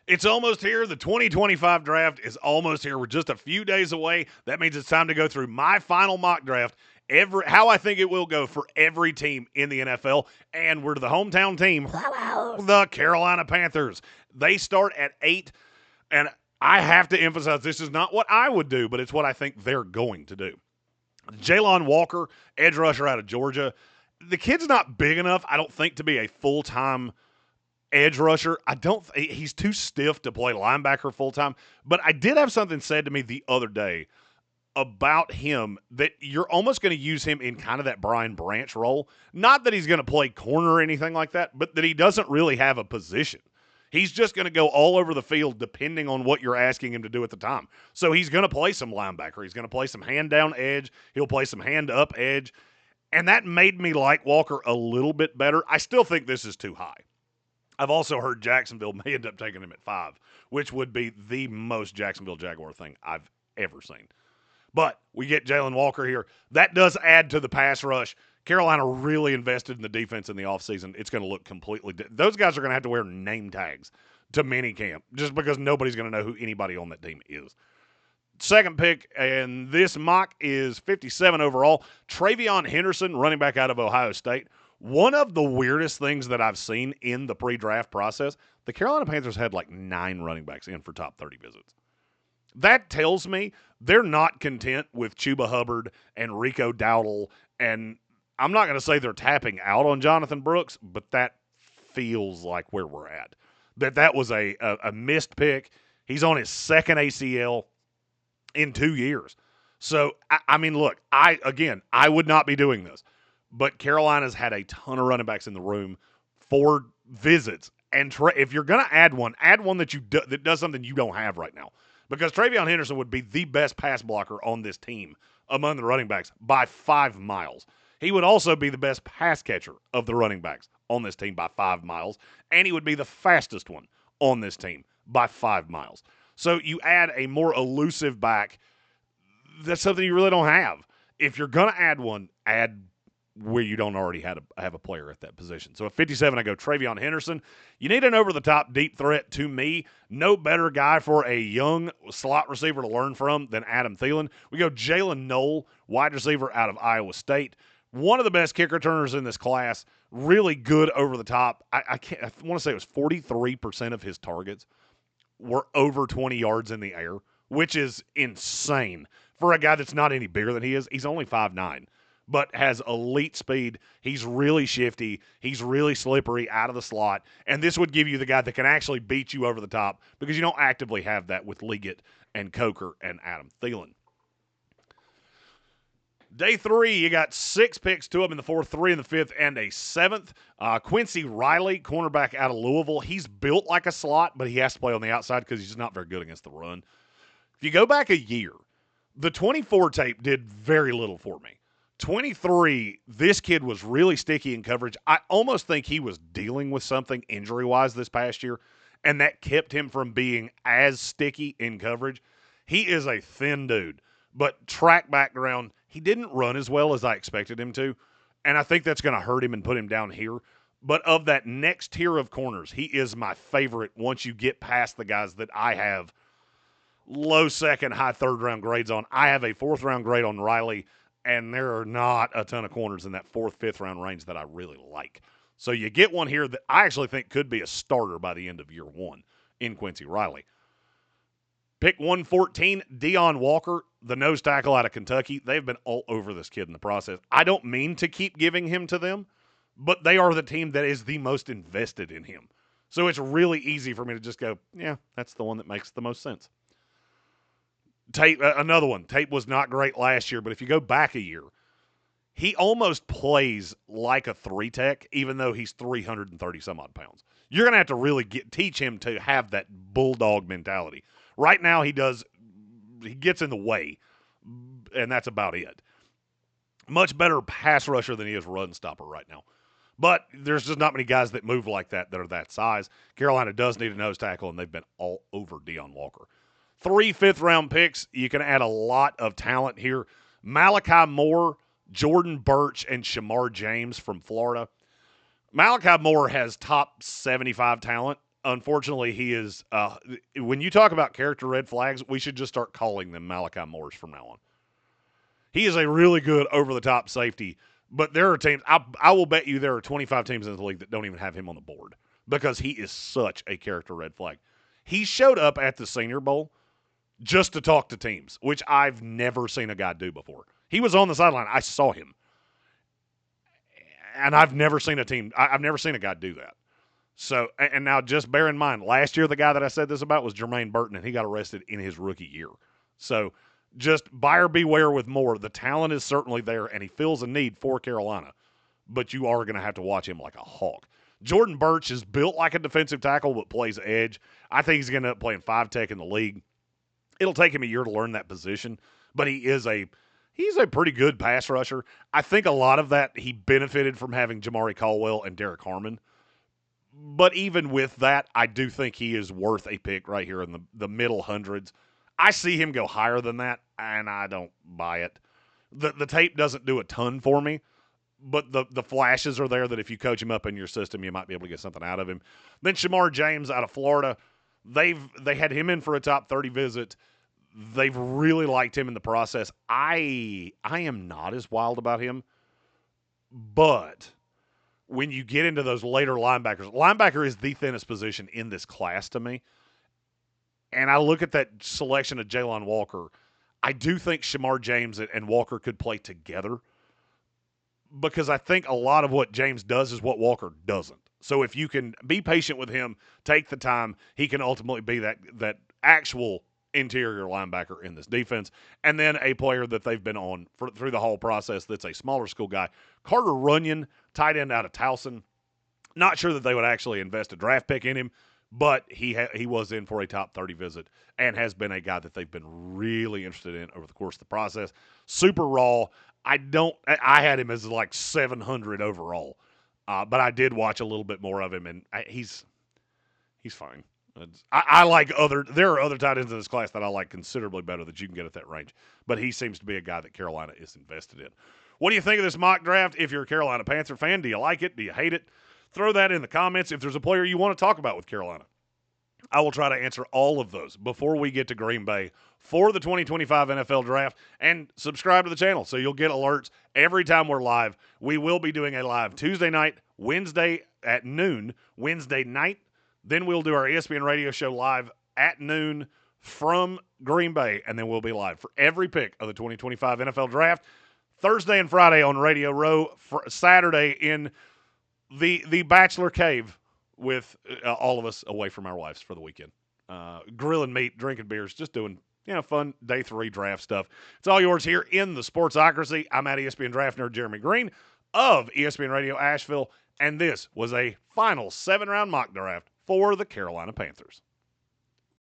It's almost here. The 2025 draft is almost here. We're just a few days away. That means it's time to go through my final mock draft, how I think it will go for every team in the NFL. And we're to the hometown team, the Carolina Panthers. They start at 8, and I have to emphasize this is not what I would do, but it's what I think they're going to do. Jalon Walker, edge rusher out of Georgia. The kid's not big enough, I don't think, to be a full-time edge rusher. He's too stiff to play linebacker full time. But I did have something said to me the other day about him that you're almost going to use him in kind of that Brian Branch role. Not that he's going to play corner or anything like that, but that he doesn't really have a position. He's just going to go all over the field depending on what you're asking him to do at the time. So he's going to play some linebacker. He's going to play some hand down edge. He'll play some hand up edge. And that made me like Walker a little bit better. I still think this is too high. I've also heard Jacksonville may end up taking him at 5, which would be the most Jacksonville Jaguar thing I've ever seen. But we get Jalon Walker here. That does add to the pass rush. Carolina really invested in the defense in the offseason. It's going to look completely those guys are going to have to wear name tags to minicamp just because nobody's going to know who anybody on that team is. Second pick, and this mock is 57 overall. TreVeyon Henderson, running back out of Ohio State. One of the weirdest things that I've seen in the pre-draft process, the Carolina Panthers had like 9 running backs in for top 30 visits. That tells me they're not content with Chuba Hubbard and Rico Dowdle, and I'm not going to say they're tapping out on Jonathan Brooks, but that feels like where we're at. That was a missed pick. He's on his second ACL in 2 years. So, I mean, look, I would not be doing this. But Carolina's had a ton of running backs in the room for visits. And if you're going to add one that does something you don't have right now. Because TreVeyon Henderson would be the best pass blocker on this team among the running backs by 5 miles. He would also be the best pass catcher of the running backs on this team by 5 miles. And he would be the fastest one on this team by 5 miles. So you add a more elusive back. That's something you really don't have. If you're going to add one, add where you don't already have a player at that position. So at 57, I go TreVeyon Henderson. You need an over-the-top deep threat to me. No better guy for a young slot receiver to learn from than Adam Thielen. We go Jalen Knoll, wide receiver out of Iowa State. One of the best kick returners in this class. Really good over the top. I want to say it was 43% of his targets were over 20 yards in the air, which is insane for a guy that's not any bigger than he is. He's only 5'9". But has elite speed. He's really shifty. He's really slippery out of the slot. And this would give you the guy that can actually beat you over the top because you don't actively have that with Liggett and Coker and Adam Thielen. Day 3, you got 6 picks, 2 of them in the 4th, 3 in the 5th, and a 7th. Quincy Riley, cornerback out of Louisville. He's built like a slot, but he has to play on the outside because he's just not very good against the run. If you go back a year, the 24 tape did very little for me. 23, this kid was really sticky in coverage. I almost think he was dealing with something injury-wise this past year, and that kept him from being as sticky in coverage. He is a thin dude, but track background, he didn't run as well as I expected him to, and I think that's going to hurt him and put him down here. But of that next tier of corners, he is my favorite once you get past the guys that I have low second, high third-round grades on. I have a 4th-round grade on Riley, and there are not a ton of corners in that 4th, 5th round range that I really like. So you get one here that I actually think could be a starter by the end of year 1 in Quincy Riley. Pick 114, Deion Walker, the nose tackle out of Kentucky. They've been all over this kid in the process. I don't mean to keep giving him to them, but they are the team that is the most invested in him. So it's really easy for me to just go, yeah, that's the one that makes the most sense. Tate, another one. Tate was not great last year, but if you go back a year, he almost plays like a 3-tech, even though he's 330-some-odd pounds. You're going to have to really teach him to have that bulldog mentality. Right now, he gets in the way, and that's about it. Much better pass rusher than he is run stopper right now. But there's just not many guys that move like that are that size. Carolina does need a nose tackle, and they've been all over Deion Walker. 3 5th-round picks. You can add a lot of talent here. Malachi Moore, Jordan Birch, and Shamar James from Florida. Malachi Moore has top 75 talent, unfortunately, he is. When you talk about character red flags, we should just start calling them Malachi Moores from now on. He is a really good over the top safety, but there are teams. I will bet you there are 25 teams in the league that don't even have him on the board because he is such a character red flag. He showed up at the Senior Bowl just to talk to teams, which I've never seen a guy do before. He was on the sideline. I saw him, and I've never seen a team. I've never seen a guy do that. So, and now just bear in mind, last year the guy that I said this about was Jermaine Burton, and he got arrested in his rookie year. So, just buyer beware with Moore. The talent is certainly there, and he feels a need for Carolina, but you are going to have to watch him like a hawk. Jordan Burch is built like a defensive tackle but plays edge. I think he's going to end up playing 5-tech in the league. It'll take him a year to learn that position, but he's a pretty good pass rusher. I think a lot of that he benefited from having Jamari Caldwell and Derek Harmon. But even with that, I do think he is worth a pick right here in the middle hundreds. I see him go higher than that, and I don't buy it. The tape doesn't do a ton for me, but the flashes are there that if you coach him up in your system, you might be able to get something out of him. Then Shamar James out of Florida, they had him in for a top 30 visit. They've really liked him in the process. I am not as wild about him, but when you get into those later linebacker is the thinnest position in this class to me. And I look at that selection of Jalon Walker. I do think Shamar James and Walker could play together because I think a lot of what James does is what Walker doesn't. So if you can be patient with him, take the time, he can ultimately be that actual interior linebacker in this defense. And then a player that they've been on through the whole process that's a smaller school guy, Carter Runyon, tight end out of Towson. Not sure that they would actually invest a draft pick in him, but he was in for a top 30 visit and has been a guy that they've been really interested in over the course of the process. Super raw. I had him as like 700 overall, but I did watch a little bit more of him, and he's fine. There are other tight ends in this class that I like considerably better that you can get at that range, but he seems to be a guy that Carolina is invested in. What do you think of this mock draft? If you're a Carolina Panther fan, do you like it? Do you hate it? Throw that in the comments. If there's a player you want to talk about with Carolina, I will try to answer all of those before we get to Green Bay for the 2025 NFL Draft. And subscribe to the channel so you'll get alerts every time we're live. We will be doing a live Tuesday night, Wednesday at noon, Wednesday night. Then we'll do our ESPN radio show live at noon from Green Bay, and then we'll be live for every pick of the 2025 NFL Draft. Thursday and Friday on Radio Row, Saturday in the Bachelor Cave with all of us away from our wives for the weekend. Grilling meat, drinking beers, just doing fun day 3 draft stuff. It's all yours here in the Sportsocracy. I'm at ESPN Draft Nerd Jeremy Green of ESPN Radio Asheville, and this was a final 7-round mock draft for the Carolina Panthers.